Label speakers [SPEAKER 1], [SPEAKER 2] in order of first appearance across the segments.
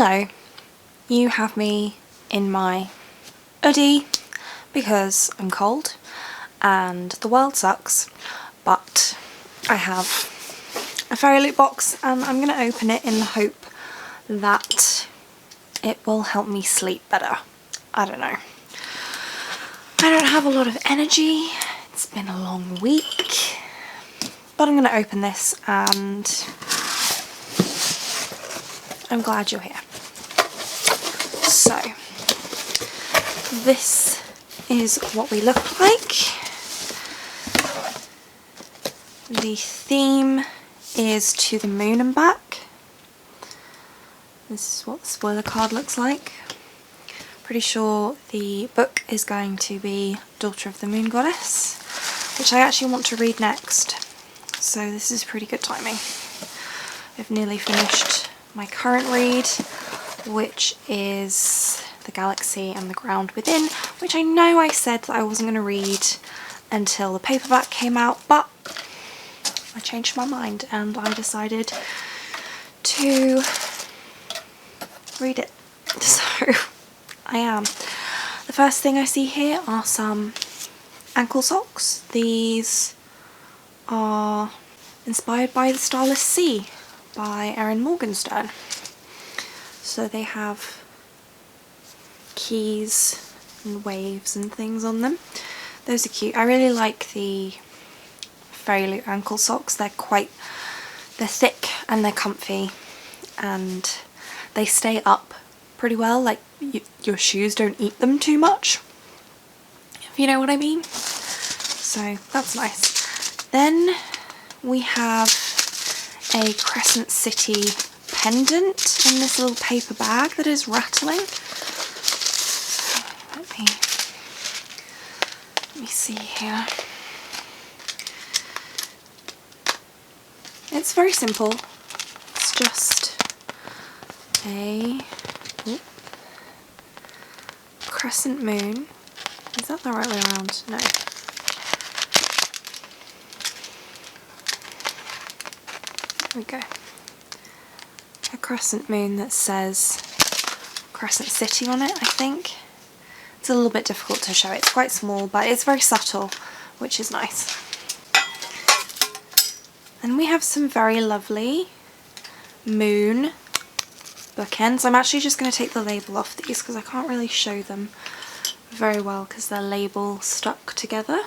[SPEAKER 1] Hello, you have me in my hoodie because I'm cold and the world sucks, but I have a Fairyloot box and I'm going to open it in the hope that it will help me sleep better. I don't know. I don't have a lot of energy, it's been a long week, but I'm going to open this and I'm glad you're here. So, this is what we look like. The theme is to the moon and back. This is what the spoiler card looks like. Pretty sure the book is going to be Daughter of the Moon Goddess, which I actually want to read next. So this is pretty good timing. I've nearly finished my current read, which is The Galaxy and the Ground Within, which I know I said that I wasn't going to read until the paperback came out, but I changed my mind and I decided to read it. So I am. The first thing I see here are some ankle socks. These are inspired by The Starless Sea by Erin Morgenstern. So they have keys and waves and things on them. Those are cute. I really like the Fairyloot ankle socks. They're thick and they're comfy and they stay up pretty well, like your shoes don't eat them too much, if you know what I mean. So that's nice. Then we have a Crescent City pendant in this little paper bag that is rattling. Let me see here. It's very simple. It's just a crescent moon. Is that the right way around? No. There we go. A crescent moon that says Crescent City on it, I think. It's a little bit difficult to show. It's quite small, but it's very subtle, which is nice. And we have some very lovely moon bookends. I'm actually just going to take the label off these because I can't really show them very well because they're label stuck together.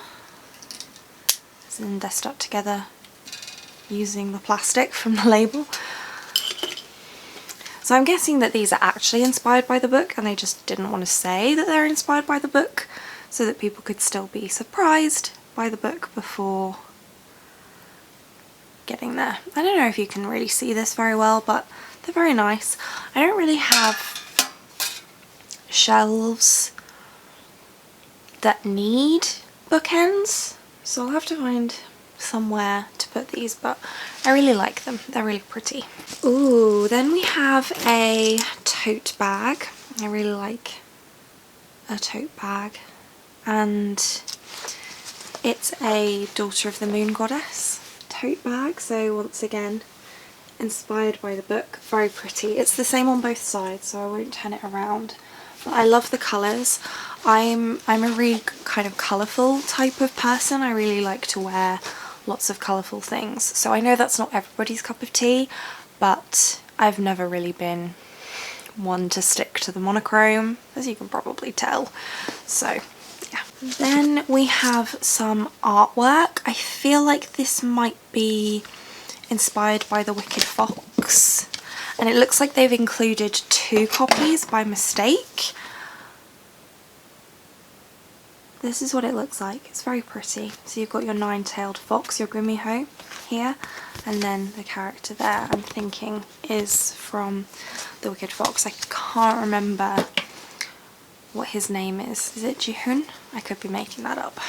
[SPEAKER 1] And they're stuck together using the plastic from the label. So I'm guessing that these are actually inspired by the book and they just didn't want to say that they're inspired by the book so that people could still be surprised by the book before getting there. I don't know if you can really see this very well, but they're very nice. I don't really have shelves that need bookends, so I'll have to find somewhere to put these, but I really like them. They're really pretty. Ooh, then we have a tote bag. I really like a tote bag, and it's a Daughter of the Moon Goddess tote bag, so once again inspired by the book. Very pretty. It's the same on both sides, so I won't turn it around, but I love the colours. I'm a really kind of colourful type of person. I really like to wear lots of colourful things, so I know that's not everybody's cup of tea, but I've never really been one to stick to the monochrome, as you can probably tell. So yeah. Then we have some artwork. I feel like this might be inspired by The Wicked Fox, and it looks like they've included 2 copies by mistake. This is what it looks like. It's very pretty. So you've got your 9-tailed fox, your Gumiho here, and then the character there I'm thinking is from The Wicked Fox. I can't remember what his name is. Is it Jihun? I could be making that up.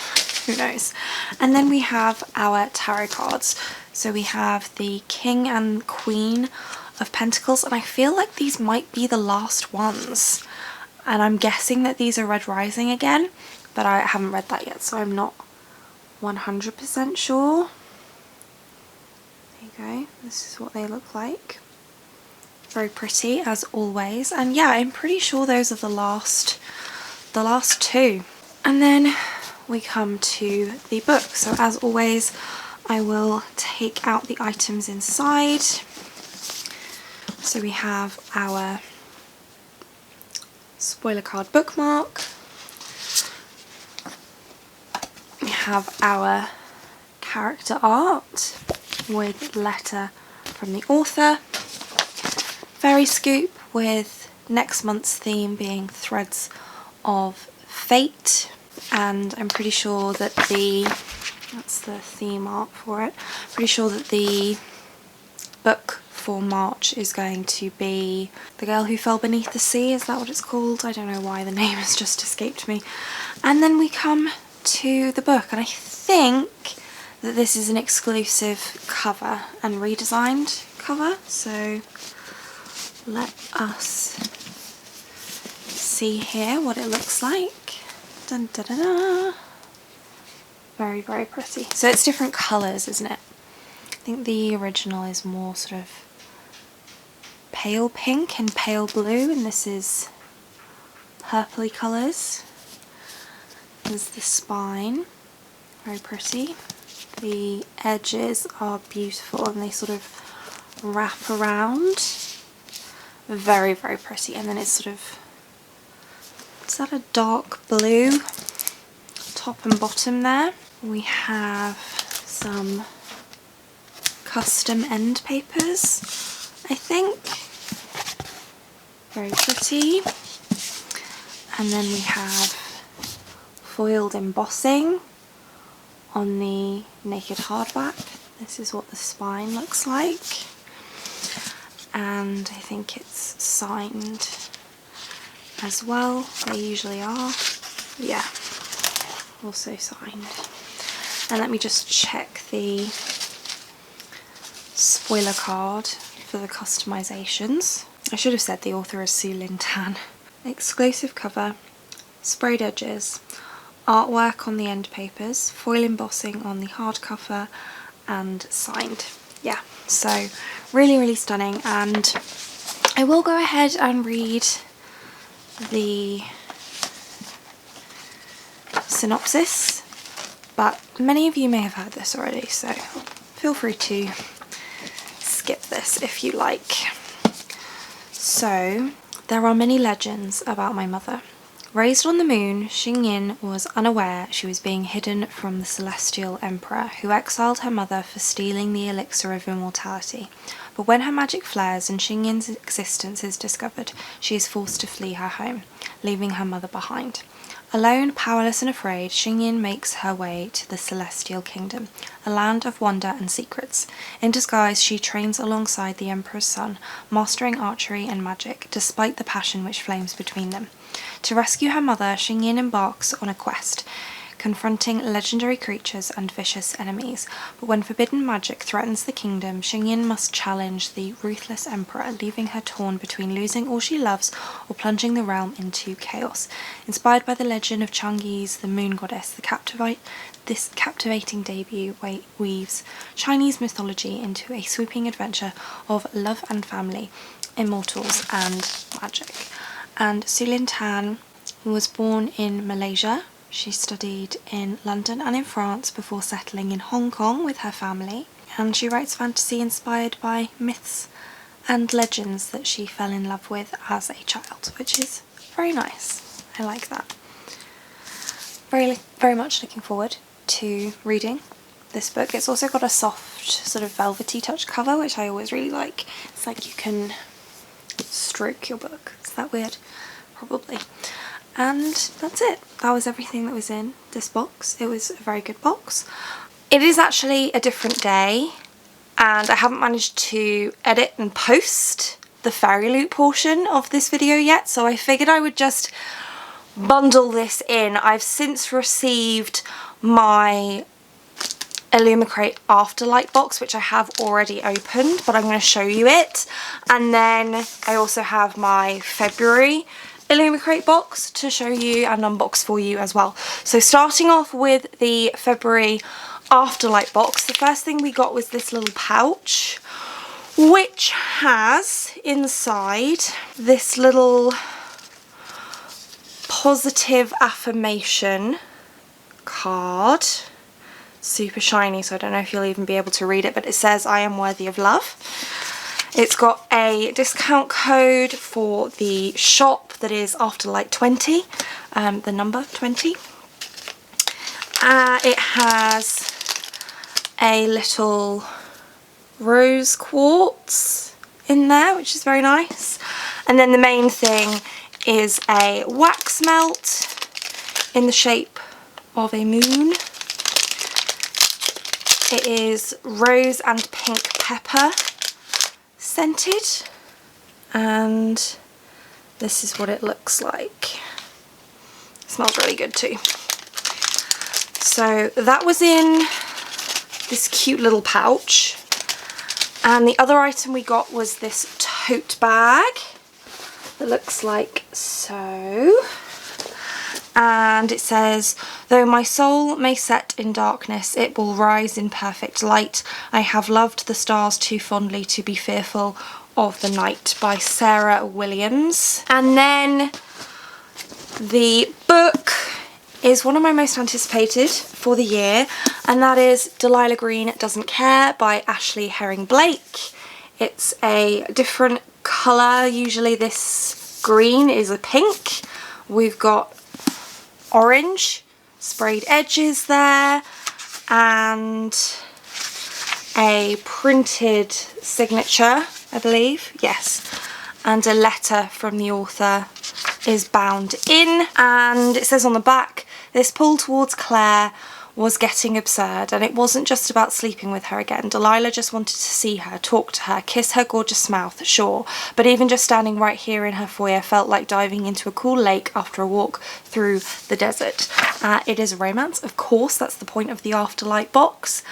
[SPEAKER 1] Who knows? And then we have our tarot cards. So we have the King and Queen of Pentacles, and I feel like these might be the last ones. And I'm guessing that these are Red Rising again, but I haven't read that yet, so I'm not 100% sure. There you go. This is what they look like. very pretty as always. And yeah, I'm pretty sure those are the last two. And then we come to the book. So as always, I will take out the items inside. So we have our spoiler card bookmark. We have our character art with letter from the author. Fairy scoop with next month's theme being Threads of Fate. And I'm pretty sure that that's the theme art for it. Pretty sure that the book for March is going to be The Girl Who Fell Beneath the Sea. Is that what it's called? I don't know why the name has just escaped me. And then we come to the book, and I think that this is an exclusive cover and redesigned cover. So let us see here what it looks like. Dun, da, da, da. Very, very pretty. So it's different colours, isn't it? I think the original is more sort of pale pink and pale blue, and this is purpley colours. There's the spine, very pretty. The edges are beautiful and they sort of wrap around. Very, very pretty. And then it's sort of, is that a dark blue top and bottom there? We have some custom end papers, I think. Very pretty. And then we have foiled embossing on the naked hardback. This is what the spine looks like. And I think it's signed as well. They usually are. Yeah, also signed. And let me just check the spoiler card for the customizations. I should have said the author is Sophia. Exclusive cover, sprayed edges, artwork on the end papers, foil embossing on the hardcover, and signed. Yeah, so really, really stunning. And I will go ahead and read the synopsis, but many of you may have heard this already, so feel free to skip this if you like. So, there are many legends about my mother. Raised on the moon, Xingyin was unaware she was being hidden from the celestial emperor, who exiled her mother for stealing the elixir of immortality. But when her magic flares and Xingyin's existence is discovered, she is forced to flee her home, leaving her mother behind. Alone, powerless and afraid, Xingyin makes her way to the Celestial Kingdom, a land of wonder and secrets. In disguise, she trains alongside the Emperor's son, mastering archery and magic, despite the passion which flames between them. To rescue her mother, Xingyin embarks on a quest, confronting legendary creatures and vicious enemies. But when forbidden magic threatens the kingdom, Xingyin must challenge the ruthless emperor, leaving her torn between losing all she loves or plunging the realm into chaos. Inspired by the legend of Chang'e's the moon goddess, this captivating debut weaves Chinese mythology into a sweeping adventure of love and family, immortals and magic. And Sophia was born in Malaysia. She studied in London and in France before settling in Hong Kong with her family, and she writes fantasy inspired by myths and legends that she fell in love with as a child, which is very nice. I like that. Very, very much looking forward to reading this book. It's also got a soft sort of velvety touch cover, which I always really like. It's like you can stroke your book. Is that weird? Probably. And that's it. That was everything that was in this box. It was a very good box. It is actually a different day, and I haven't managed to edit and post the Fairyloot portion of this video yet, so I figured I would just bundle this in. I've since received my Illumicrate Afterlight box, which I have already opened, but I'm going to show you it. And then I also have my February Illumicrate box to show you and unbox for you as well. So starting off with the February Afterlight box, the first thing we got was this little pouch, which has inside this little positive affirmation card. Super shiny, so I don't know if you'll even be able to read it, but it says, I am worthy of love. It's got a discount code for the shop that is Afterlight 20, the number 20. It has a little rose quartz in there, which is very nice. And then the main thing is a wax melt in the shape of a moon. It is rose and pink pepper scented, and this is what it looks like. It smells really good too. So that was in this cute little pouch, and the other item we got was this tote bag that looks like so. And it says, though my soul may set in darkness, it will rise in perfect light. I have loved the stars too fondly to be fearful of the night, by Sarah Williams. And then the book is one of my most anticipated for the year, and that is Delilah Green Doesn't Care by Ashley Herring Blake. It's a different colour. Usually this green is a pink. We've got orange sprayed edges there, and a printed signature, I believe, yes, and a letter from the author is bound in. And it says on the back, this pull towards Claire was getting absurd, and it wasn't just about sleeping with her again. Delilah just wanted to see her, talk to her, kiss her gorgeous mouth, sure, but even just standing right here in her foyer felt like diving into a cool lake after a walk through the desert. It is a romance, of course, that's the point of the Afterlight box,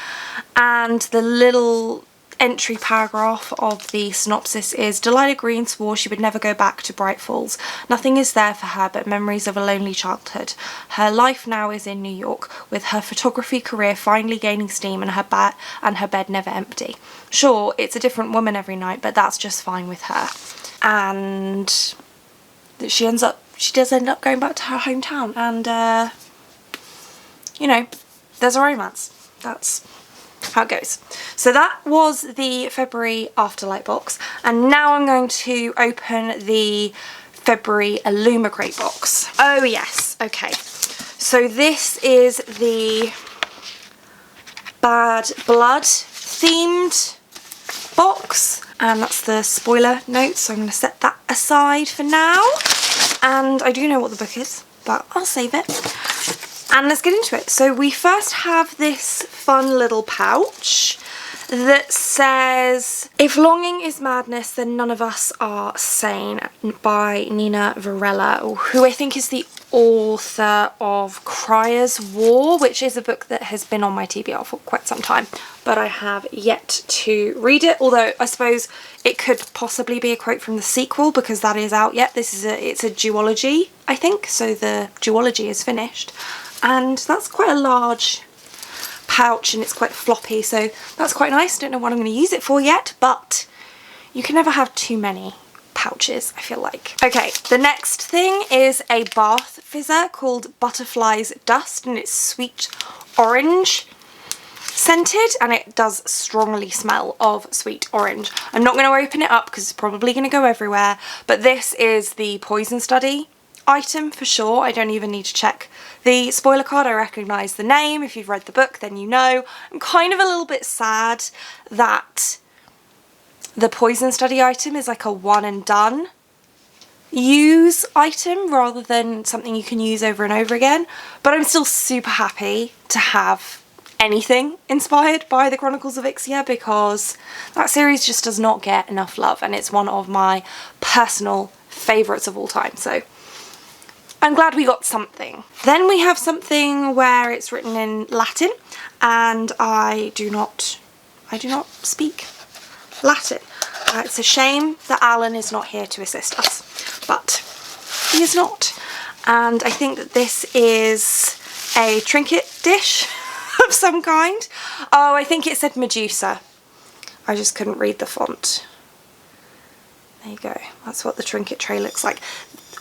[SPEAKER 1] and the little entry paragraph of the synopsis is, Delilah Green swore she would never go back to Bright Falls. Nothing is there for her but memories of a lonely childhood. Her life now is in New York, with her photography career finally gaining steam and her bed never empty. Sure, it's a different woman every night, but that's just fine with her. And she does end up going back to her hometown, and you know, there's a romance. That's how it goes. So that was the February Afterlight box, and now I'm going to open the February Illumicrate box. Oh yes, okay. So this is the Bad Blood themed box, and that's the spoiler note, so I'm going to set that aside for now. And I do know what the book is, but I'll save it. And let's get into it. So we first have this fun little pouch that says, If Longing is Madness, Then None of Us Are Sane, by Nina Varela, who I think is the author of Crier's War, which is a book that has been on my TBR for quite some time, but I have yet to read it, although I suppose it could possibly be a quote from the sequel, because that is out yet. It's a duology, I think, so the duology is finished. And that's quite a large pouch, and it's quite floppy, so that's quite nice. Don't know what I'm going to use it for yet, but you can never have too many pouches, I feel like. Okay, the next thing is a bath fizzer called Butterfly's Dust, and it's sweet orange scented, and it does strongly smell of sweet orange. I'm not going to open it up because it's probably going to go everywhere, but this is the Poison Study item for sure. I don't even need to check the spoiler card. I recognise the name. If you've read the book, then you know. I'm kind of a little bit sad that the Poison Study item is like a one and done use item rather than something you can use over and over again, but I'm still super happy to have anything inspired by the Chronicles of Ixia, because that series just does not get enough love, and it's one of my personal favourites of all time, so I'm glad we got something. Then we have something where it's written in Latin, and I do not speak Latin. It's a shame that Alan is not here to assist us, but he is not. And I think that this is a trinket dish of some kind. Oh, I think it said Medusa. I just couldn't read the font. There you go. That's what the trinket tray looks like.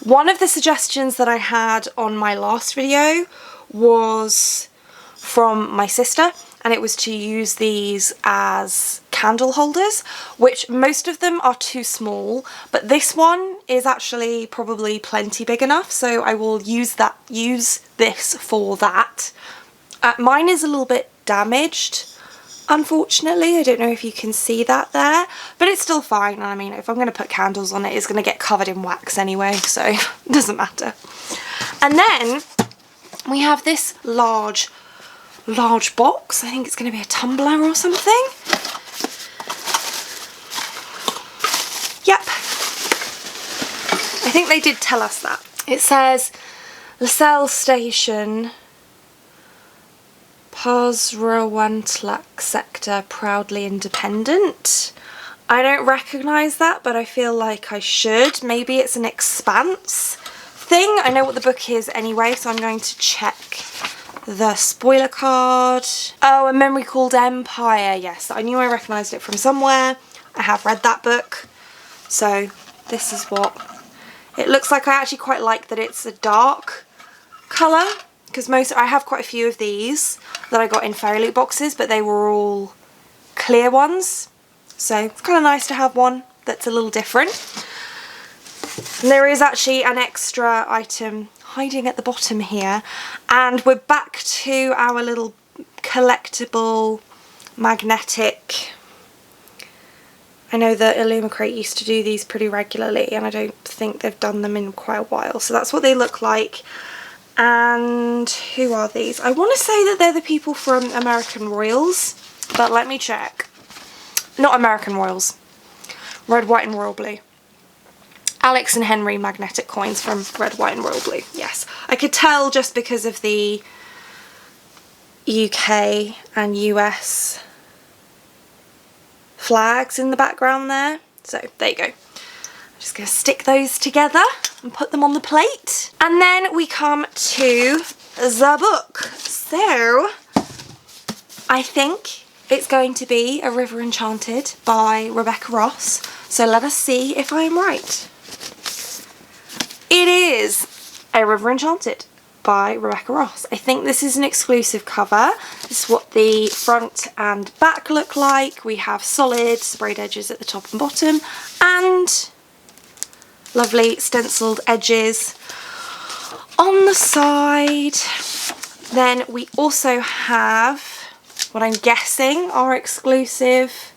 [SPEAKER 1] One of the suggestions that I had on my last video was from my sister, and it was to use these as candle holders, which most of them are too small, but this one is actually probably plenty big enough, so I will use this for that. Mine is a little bit damaged, unfortunately. I don't know if you can see that there, but it's still fine. I mean, if I'm going to put candles on it, it's going to get covered in wax anyway, so it doesn't matter. And then we have this large box. I think it's going to be a tumbler or something. Yep. I think they did tell us that. It says Lascelles Station, Pozrawantlack sector, proudly independent. I don't recognise that, but I feel like I should. Maybe it's an Expanse thing. I know what the book is anyway, so I'm going to check the spoiler card. Oh, A Memory Called Empire. Yes, I knew I recognised it from somewhere. I have read that book. So this is what it looks like. I actually quite like that it's a dark colour, because I have quite a few of these that I got in Fairyloot boxes, but they were all clear ones. So it's kind of nice to have one that's a little different. And there is actually an extra item hiding at the bottom here, and we're back to our little collectible magnetic. I know that Illumicrate used to do these pretty regularly, and I don't think they've done them in quite a while. So that's what they look like. And who are these? I want to say that they're the people from American Royals, but let me check. Not American Royals. Red, White and Royal Blue. Alex and Henry magnetic coins from Red, White and Royal Blue. Yes. I could tell just because of the UK and US flags in the background there. So there you go. I'm just going to stick those together and put them on the plate. And then we come to the book. So I think it's going to be A River Enchanted by Rebecca Ross. So let us see if I am right. It is A River Enchanted by Rebecca Ross. I think this is an exclusive cover. This is what the front and back look like. We have solid sprayed edges at the top and bottom, and lovely stenciled edges on the side. Then we also have what I'm guessing are exclusive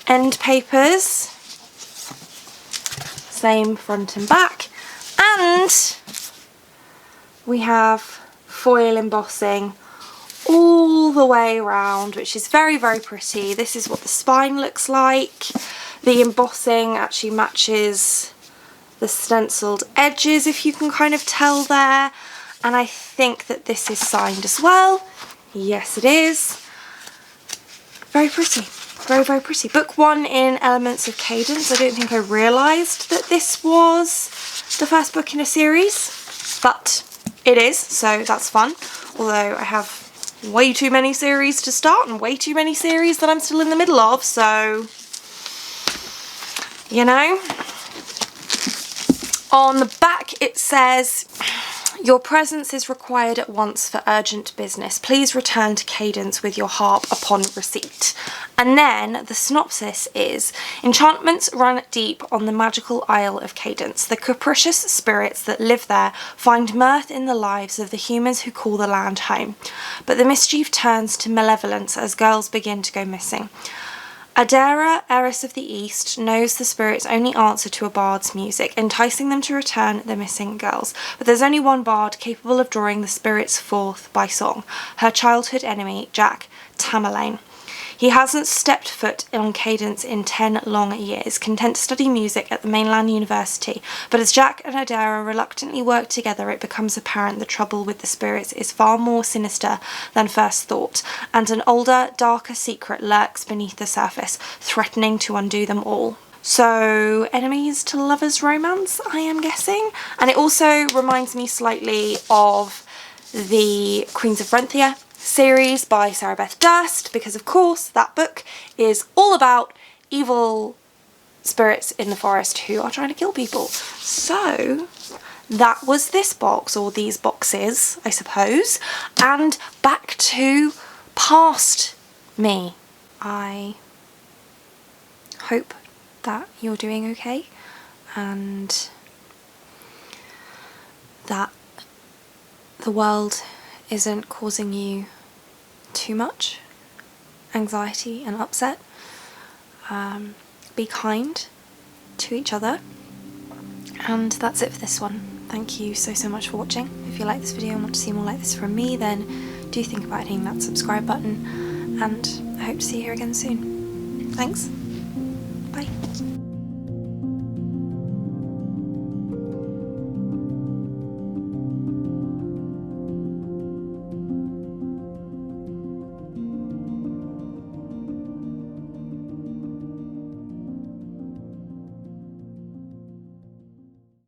[SPEAKER 1] end papers. Same front and back. And we have foil embossing all the way around, which is very, very pretty. This is what the spine looks like. The embossing actually matches the stenciled edges, if you can kind of tell there. And I think that this is signed as well. Yes, it is. Very pretty. Very, very pretty. Book 1 in Elements of Cadence. I don't think I realised that this was the first book in a series, but it is, so that's fun. Although I have way too many series to start and way too many series that I'm still in the middle of, so, you know. On the back it says, "Your presence is required at once for urgent business. Please return to Cadence with your harp upon receipt." And then the synopsis is, "Enchantments run deep on the magical Isle of Cadence. The capricious spirits that live there find mirth in the lives of the humans who call the land home. But the mischief turns to malevolence as girls begin to go missing. Adara, heiress of the East, knows the spirits only answer to a bard's music, enticing them to return the missing girls. But there's only one bard capable of drawing the spirits forth by song, her childhood enemy, Jack Tamerlane. He hasn't stepped foot on Cadence in 10 long years, content to study music at the mainland university. But as Jack and Adara reluctantly work together, it becomes apparent the trouble with the spirits is far more sinister than first thought, and an older, darker secret lurks beneath the surface, threatening to undo them all." So, enemies to lovers romance, I am guessing. And it also reminds me slightly of the Queens of Renthia series by Sarah Beth Durst, because of course that book is all about evil spirits in the forest who are trying to kill people. So that was this box, or these boxes, I suppose. And back to past me. I hope that you're doing okay and that the world isn't causing you too much anxiety and upset. Be kind to each other. And that's it for this one. Thank you so much for watching. If you like this video and want to see more like this from me, then do think about hitting that subscribe button, and I hope to see you here again soon. Thanks.